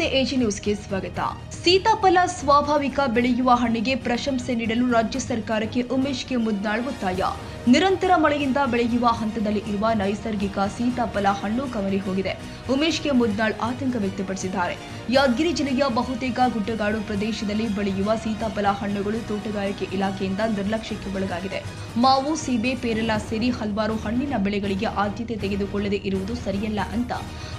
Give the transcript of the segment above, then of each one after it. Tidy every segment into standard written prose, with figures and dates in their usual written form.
ನಮಸ್ತೆ, ಎಜಿ ನ್ಯೂಸ್ಗೆ ಸ್ವಾಗತ. ಸೀತಾಫಲ ಸ್ವಾಭಾವಿಕ ಬೆಳೆಯುವ ಹಣ್ಣಿಗೆ ಪ್ರಶಂಸೆ ನೀಡಲು ರಾಜ್ಯ ಸರ್ಕಾರಕ್ಕೆ ಉಮೇಶ್ಗೆ ಮುದ್ನಾಳ್ ಒತ್ತಾಯ. ನಿರಂತರ ಮಳೆಯಿಂದ ಬೆಳೆಯುವ ಹಂತದಲ್ಲಿ ಇರುವ ನೈಸರ್ಗಿಕ ಸೀತಾಫಲ ಹಣ್ಣು ಕವರಿ ಹೋಗಿದೆ. ಉಮೇಶ್ಗೆ ಮುದ್ನಾಳ್ ಆತಂಕ ವ್ಯಕ್ತಪಡಿಸಿದ್ದಾರೆ. ಯಾದಗಿರಿ ಜಿಲ್ಲೆಯ ಬಹುತೇಕ ಗುಡ್ಡಗಾಡು ಪ್ರದೇಶದಲ್ಲಿ ಬೆಳೆಯುವ ಸೀತಾಫಲ ಹಣ್ಣುಗಳು ತೋಟಗಾರಿಕೆ ಇಲಾಖೆಯಿಂದ ನಿರ್ಲಕ್ಷ್ಯಕ್ಕೆ ಒಳಗಾಗಿದೆ. ಮಾವು, ಸೀಬೆ, ಪೇರಲ ಸೇರಿ ಹಲವಾರು ಹಣ್ಣಿನ ಬೆಳೆಗಳಿಗೆ ಆದ್ಯತೆ ತೆಗೆದುಕೊಳ್ಳದೆ ಇರುವುದು ಸರಿಯಲ್ಲ ಅಂತ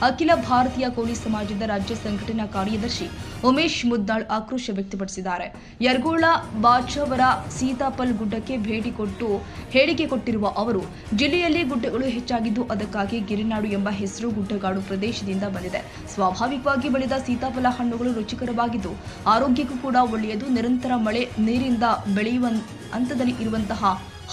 ಅಖಿಲ ಭಾರತೀಯ ಕೋಲಿ ಸಮಾಜದ ರಾಜ್ಯ ಸಂಘಟನಾ ಕಾರ್ಯದರ್ಶಿ ಉಮೇಶ್ ಮುದ್ನಾಳ್ ಆಕ್ರೋಶ ವ್ಯಕ್ತಪಡಿಸಿದ್ದಾರೆ. ಯರಗೋಳ ಬಾಚವರ ಸೀತಾಫಲ್ ಗುಡ್ಡಕ್ಕೆ ಭೇಟಿ ಕೊಟ್ಟು ಹೇಳಿಕೆ ಕೊಟ್ಟಿರುವ ಅವರು, ಜಿಲ್ಲೆಯಲ್ಲಿ ಗುಡ್ಡಗಳು ಹೆಚ್ಚಾಗಿದ್ದು ಅದಕ್ಕಾಗಿ ಗಿರಿನಾಡು ಎಂಬ ಹೆಸರು ಗುಡ್ಡಗಾಡು ಪ್ರದೇಶದಿಂದ ಬಂದಿದೆ. ಸ್ವಾಭಾವಿಕವಾಗಿ ಬೆಳೆದ ಸೀತಾಫಲ ಹಣ್ಣುಗಳು ರುಚಿಕರವಾಗಿದ್ದು ಆರೋಗ್ಯಕ್ಕೂ ಕೂಡ ಒಳ್ಳೆಯದು. ನಿರಂತರ ಮಳೆ ನೀರಿಂದ ಬೆಳೆಯುವ ಹಂತದಲ್ಲಿ ಇರುವಂತಹ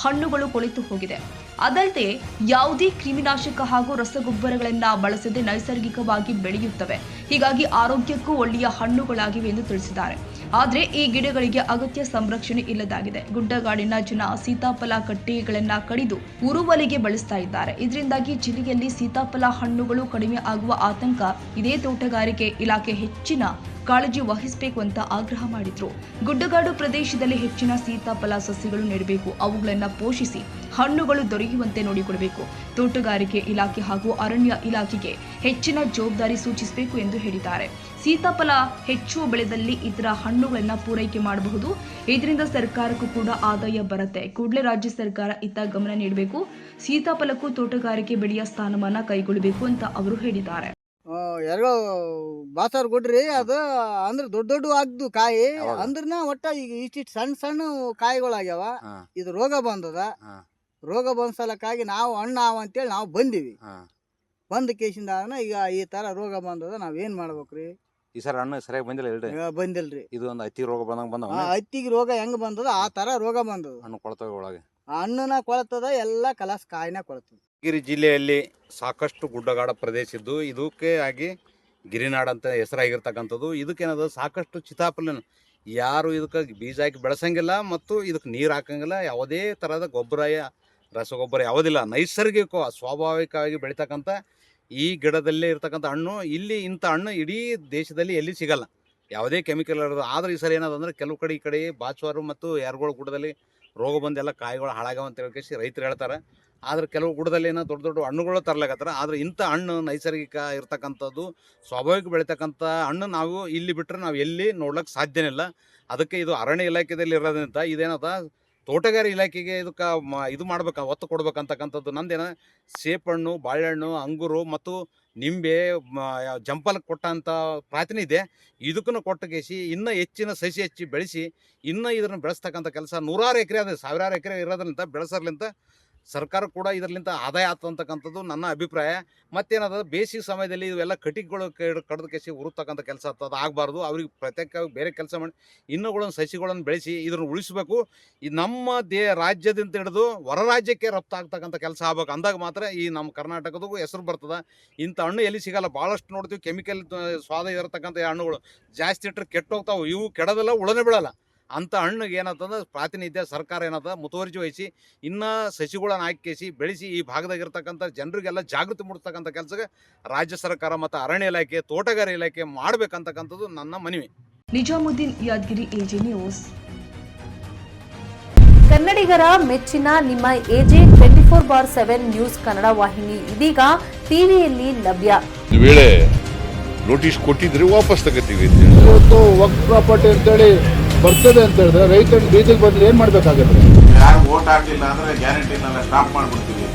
ಹಣ್ಣುಗಳು ಕೊಳೆತು ಹೋಗಿದೆ. ಅದಲ್ಲದೆ ಯಾವುದೇ ಕ್ರಿಮಿನಾಶಕ ಹಾಗೂ ರಸಗೊಬ್ಬರಗಳನ್ನ ಬಳಸದೆ ನೈಸರ್ಗಿಕವಾಗಿ ಬೆಳೆಯುತ್ತವೆ. ಹೀಗಾಗಿ ಆರೋಗ್ಯಕ್ಕೂ ಒಳ್ಳೆಯ ಹಣ್ಣುಗಳಾಗಿವೆ ಎಂದು ತಿಳಿಸಿದ್ದಾರೆ. ಆದರೆ ಈ ಗಿಡಗಳಿಗೆ ಅಗತ್ಯ ಸಂರಕ್ಷಣೆ ಇಲ್ಲದಾಗಿದೆ. ಗುಡ್ಡಗಾಡಿನ ಜನ ಸೀತಾಫಲ ಕಟ್ಟೆಗಳನ್ನ ಕಡಿದು ಉರುವಲಿಗೆ ಬಳಸ್ತಾ ಇದ್ದಾರೆ. ಇದರಿಂದಾಗಿ ಜಿಲ್ಲೆಯಲ್ಲಿ ಸೀತಾಫಲ ಹಣ್ಣುಗಳು ಕಡಿಮೆ ಆಗುವ ಆತಂಕ ಇದೆ. ತೋಟಗಾರಿಕೆ ಇಲಾಖೆ ಹೆಚ್ಚಿನ ಕಾಳಜಿ ವಹಿಸಬೇಕು ಅಂತ ಆಗ್ರಹ ಮಾಡಿದ್ರು. ಗುಡ್ಡಗಾಡು ಪ್ರದೇಶದಲ್ಲಿ ಹೆಚ್ಚಿನ ಸೀತಾಫಲ ಸಸ್ಯಗಳು ನೆಡಬೇಕು. ಅವುಗಳನ್ನು ಪೋಷಿಸಿ ಹಣ್ಣುಗಳು ದೊರೆಯುವಂತೆ ನೋಡಿಕೊಳ್ಳಬೇಕು. ತೋಟಗಾರಿಕೆ ಇಲಾಖೆ ಹಾಗೂ ಅರಣ್ಯ ಇಲಾಖೆಗೆ ಹೆಚ್ಚಿನ ಜವಾಬ್ದಾರಿ ಸೂಚಿಸಬೇಕು ಎಂದು ಹೇಳಿದ್ದಾರೆ. ಸೀತಾಫಲ ಹೆಚ್ಚುವ ಬೆಳೆದಲ್ಲಿ ಇತರ ಹಣ್ಣುಗಳನ್ನು ಪೂರೈಕೆ ಮಾಡಬಹುದು. ಇದರಿಂದ ಸರ್ಕಾರಕ್ಕೂ ಕೂಡ ಆದಾಯ ಬರುತ್ತೆ. ಕೂಡಲೇ ರಾಜ್ಯ ಸರ್ಕಾರ ಇತ್ತ ಗಮನ ನೀಡಬೇಕು. ಸೀತಾಫಲಕ್ಕೂ ತೋಟಗಾರಿಕೆ ಬೆಳೆಯ ಸ್ಥಾನಮಾನ ಕೈಗೊಳ್ಳಬೇಕು ಅಂತ ಅವರು ಹೇಳಿದ್ದಾರೆ. ಯಾರೋ ಬಾಸಾರ್ ಕೊಡ್ರಿ, ಅದು ಅಂದ್ರೆ ದೊಡ್ಡ ಆಗ್ದು ಕಾಯಿ ಅಂದ್ರನ ಒಟ್ಟ ಈಗ ಇಷ್ಟಿಷ್ಟು ಸಣ್ಣ ಕಾಯಿಗಳಾಗ್ಯಾವ. ಇದು ರೋಗ ಬಂದದ. ರೋಗ ಬಂದ ಸಲಕ್ಕಾಗಿ ನಾವು ಹಣ್ಣು ಅಂತೇಳಿ ನಾವು ಬಂದಿವಿ. ಬಂದ ಕೇಸಿಂದ ಈಗ ಈ ತರ ರೋಗ ಬಂದದ. ನಾವೇನ್ ಮಾಡ್ಬೇಕ್ರಿ? ಈ ಸರ್ ಹಣ್ಣು ಸರಿಯಾಗಿ ಬಂದಿಲ್ರಿ. ಇದು ಒಂದು ಹತ್ತಿ ರೋಗ ಬಂದಂಗ ಹತ್ತಿಗೆ ರೋಗ ಹೆಂಗ್ ಬಂದದ ಆ ತರ ರೋಗ ಬಂದದ. ಹಣ್ಣು ಕೊಳ್ತವೆ ಒಳಗೆ. ಹಣ್ಣುನ ಕೊಳತದ, ಎಲ್ಲ ಕಲಾಸ್ ಕಾಯಿನ ಕೊಳತದ. ಯಾದಗಿರಿ ಜಿಲ್ಲೆಯಲ್ಲಿ ಸಾಕಷ್ಟು ಗುಡ್ಡಗಾಡ ಪ್ರದೇಶ ಇದ್ದು ಇದಕ್ಕೆ ಆಗಿ ಗಿರಿನಾಡು ಅಂತ ಹೆಸರಾಗಿರ್ತಕ್ಕಂಥದ್ದು. ಇದಕ್ಕೇನದ ಸಾಕಷ್ಟು ಸೀತಾಫಲ ಯಾರು ಇದಕ್ಕೆ ಬೀಜ ಹಾಕಿ ಬೆಳೆಸಂಗಿಲ್ಲ ಮತ್ತು ಇದಕ್ಕೆ ನೀರು ಹಾಕಂಗಿಲ್ಲ. ಯಾವುದೇ ಥರದ ಗೊಬ್ಬರ ರಸಗೊಬ್ಬರ ಯಾವುದಿಲ್ಲ. ನೈಸರ್ಗಿಕ ಸ್ವಾಭಾವಿಕವಾಗಿ ಬೆಳೀತಕ್ಕಂಥ ಈ ಗಿಡದಲ್ಲೇ ಇರ್ತಕ್ಕಂಥ ಹಣ್ಣು. ಇಲ್ಲಿ ಇಂಥ ಹಣ್ಣು ಇಡೀ ದೇಶದಲ್ಲಿ ಎಲ್ಲಿ ಸಿಗಲ್ಲ, ಯಾವುದೇ ಕೆಮಿಕಲ್ ಇರೋದು. ಆದರೆ ಈ ಸರಿ ಏನದಂದ್ರೆ ಕೆಲವು ಕಡೆ ಈ ಕಡೆ ಬಾಚವಾರು ಮತ್ತು ಯರಗೋಳ ಗುಡ್ಡದಲ್ಲಿ ರೋಗ ಬಂದೆಲ್ಲ ಕಾಯಿಗಳು ಹಾಳಾಗವ ಅಂತ ಹೇಳ್ಕೇಸಿ ರೈತರು ಹೇಳ್ತಾರೆ. ಆದರೆ ಕೆಲವು ಗುಡ್ಡದಲ್ಲಿ ಏನೋ ದೊಡ್ಡ ಹಣ್ಣುಗಳು ತರ್ಲಾಕತ್ತಾರೆ. ಆದರೆ ಇಂಥ ಹಣ್ಣು ನೈಸರ್ಗಿಕ ಇರ್ತಕ್ಕಂಥದ್ದು ಸ್ವಾಭಾವಿಕ ಬೆಳೀತಕ್ಕಂಥ ಹಣ್ಣು ನಾವು ಇಲ್ಲಿ ಬಿಟ್ಟರೆ ನಾವು ಎಲ್ಲಿ ನೋಡ್ಲಿಕ್ಕೆ ಸಾಧ್ಯನೇ ಇಲ್ಲ. ಅದಕ್ಕೆ ಇದು ಅರಣ್ಯ ಇಲಾಖೆಯಲ್ಲಿ ಇರೋದ್ರಿಂದ ಇದೇನದ ತೋಟಗಾರಿಕೆ ಇಲಾಖೆಗೆ ಇದಕ್ಕೆ ಇದು ಮಾಡ್ಬೇಕು, ಒತ್ತು ಕೊಡ್ಬೇಕಂತಕ್ಕಂಥದ್ದು ನಂದೇನ. ಸೇಬಣ್ಣು, ಬಾಳೆಹಣ್ಣು, ಅಂಗೂರು ಮತ್ತು ನಿಂಬೆ, ಜಂಪಲ್ಗೆ ಕೊಟ್ಟಂಥ ಪ್ರಾತಿನಿಧ್ಯ ಇದಕ್ಕೂ ಕೊಟ್ಟಗೇಸಿ ಇನ್ನೂ ಹೆಚ್ಚಿನ ಸಸಿ ಹೆಚ್ಚಿ ಬೆಳೆಸಿ ಇನ್ನೂ ಇದನ್ನು ಬೆಳೆಸ್ತಕ್ಕಂಥ ಕೆಲಸ ನೂರಾರು ಎಕರೆ ಅದ, ಸಾವಿರಾರು ಎಕರೆ ಇರೋದ್ರಿಂದ ಬೆಳೆಸರ್ಲಿಂತ ಸರ್ಕಾರ ಕೂಡ ಇದರಲ್ಲಿಂದ ಆದಾಯ ಆಗ್ತಕ್ಕಂಥದ್ದು ನನ್ನ ಅಭಿಪ್ರಾಯ. ಮತ್ತೇನದ ಬೇಸಿಗೆ ಸಮಯದಲ್ಲಿ ಇವೆಲ್ಲ ಕಟ್ಟಿಗೆಗಳು ಕಡ್ದು ಕೇಸಿ ಉರುತ್ತಕ್ಕಂಥ ಕೆಲಸ ಆಗ್ತದೆ, ಆಗಬಾರ್ದು. ಅವ್ರಿಗೆ ಪ್ರತ್ಯೇಕವಾಗಿ ಬೇರೆ ಕೆಲಸ ಮಾಡಿ ಇನ್ನುಗಳನ್ನು ಸಸಿಗಳನ್ನು ಬೆಳೆಸಿ ಇದನ್ನು ಉಳಿಸಬೇಕು. ಈ ನಮ್ಮ ರಾಜ್ಯದಿಂದ ಹಿಡಿದು ಹೊರ ರಾಜ್ಯಕ್ಕೆ ರಫ್ತು ಆಗ್ತಕ್ಕಂಥ ಕೆಲಸ ಆಗ್ಬೇಕು. ಅಂದಾಗ ಮಾತ್ರ ಈ ನಮ್ಮ ಕರ್ನಾಟಕದಾಗೂ ಹೆಸರು ಬರ್ತದೆ. ಇಂಥ ಹಣ್ಣು ಎಲ್ಲಿ ಸಿಗಲ್ಲ. ಭಾಳಷ್ಟು ನೋಡ್ತೀವಿ ಕೆಮಿಕಲ್ ಸ್ವಾದ ಇರತಕ್ಕಂಥ ಹಣ್ಣುಗಳು ಜಾಸ್ತಿ ಇಟ್ಟರೆ ಕೆಟ್ಟೋಗ್ತಾವೆ. ಇವು ಕೆಡೋದಲ್ಲ, ಉಳನೇ ಬೀಳಲ್ಲ. ಅಂಥ ಹಣ್ಣಿಗೆ ಏನಂತಂದ್ರೆ ಪ್ರಾತಿನಿಧ್ಯ ಸರ್ಕಾರ ಏನದ ಮುತುವರ್ಜಿ ವಹಿಸಿ ಇನ್ನೂ ಸಸಿಗಳನ್ನು ಹಾಕಿಸಿ ಬೆಳೆಸಿ ಈ ಭಾಗದಾಗಿರ್ತಕ್ಕಂಥ ಜನರಿಗೆಲ್ಲ ಜಾಗೃತಿ ಮೂಡಿಸ್ತಕ್ಕಂಥ ಕೆಲಸಕ್ಕೆ ರಾಜ್ಯ ಸರ್ಕಾರ ಮತ್ತು ಅರಣ್ಯ ಇಲಾಖೆ, ತೋಟಗಾರಿಕೆ ಇಲಾಖೆ ಮಾಡಬೇಕಂತಕ್ಕಂಥದ್ದು ನನ್ನ ಮನವಿ. Nizamuddin, Yadgiri, AG news. ಕನ್ನಡಿಗರ ಮೆಚ್ಚಿನ ನಿಮ್ಮ ಎಜೆ 24/7 ನ್ಯೂಸ್ ಕನ್ನಡ ವಾಹಿನಿ ಇದೀಗ ಟಿವಿಯಲ್ಲಿ ಲಭ್ಯ. ಒಂದು ವೇಳೆ ನೋಟಿಸ್ ಕೊಟ್ಟಿದ್ರೆ ವಾಪಸ್ ತಗೋತೀವಿ. ಇವತ್ತು ವಕ್ಫ್ ಪ್ರಾಪರ್ಟಿ ಅಂತೇಳಿ ಬರ್ತದೆ ಅಂತ ಹೇಳಿದ್ರೆ ರೈತರು ಬೀದಿಗೆ ಬಂದ್ರೆ ಏನ್ ಮಾಡ್ಬೇಕಾಗತ್ತೆ? ಯಾರು ವೋಟ್ ಹಾಕಲಿಲ್ಲ ಅಂದ್ರೆ ಗ್ಯಾರಂಟಿನೆಲ್ಲ ಸ್ಟಾಪ್ ಮಾಡ್ಬಿಡ್ತೀವಿ.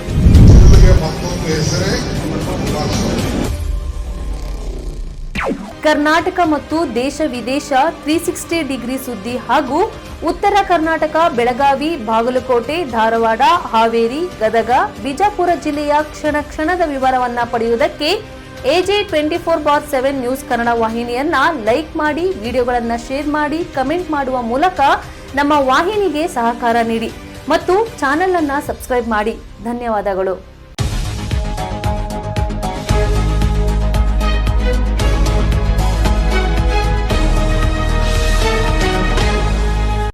ಕರ್ನಾಟಕ ಮತ್ತು ದೇಶ ವಿದೇಶ 360 ಡಿಗ್ರಿ ಸುದ್ದಿ ಹಾಗೂ ಉತ್ತರ ಕರ್ನಾಟಕ, ಬೆಳಗಾವಿ, ಬಾಗಲಕೋಟೆ, ಧಾರವಾಡ, ಹಾವೇರಿ, ಗದಗ, ಬಿಜಾಪುರ ಜಿಲ್ಲೆಯ ಕ್ಷಣ ಕ್ಷಣದ ವಿವರವನ್ನ ಪಡೆಯುವುದಕ್ಕೆ ಎಜೆ 24/7 ನ್ಯೂಸ್ ಕನ್ನಡ ವಾಹಿನಿಯನ್ನ ಲೈಕ್ ಮಾಡಿ, ವಿಡಿಯೋಗಳನ್ನ ಶೇರ್ ಮಾಡಿ, ಕಮೆಂಟ್ ಮಾಡುವ ಮೂಲಕ ನಮ್ಮ ವಾಹಿನಿಗೆ ಸಹಕಾರ ನೀಡಿ ಮತ್ತು ಚಾನೆಲ್ ಅನ್ನ ಸಬ್ಸ್ಕ್ರೈಬ್ ಮಾಡಿ. ಧನ್ಯವಾದಗಳು.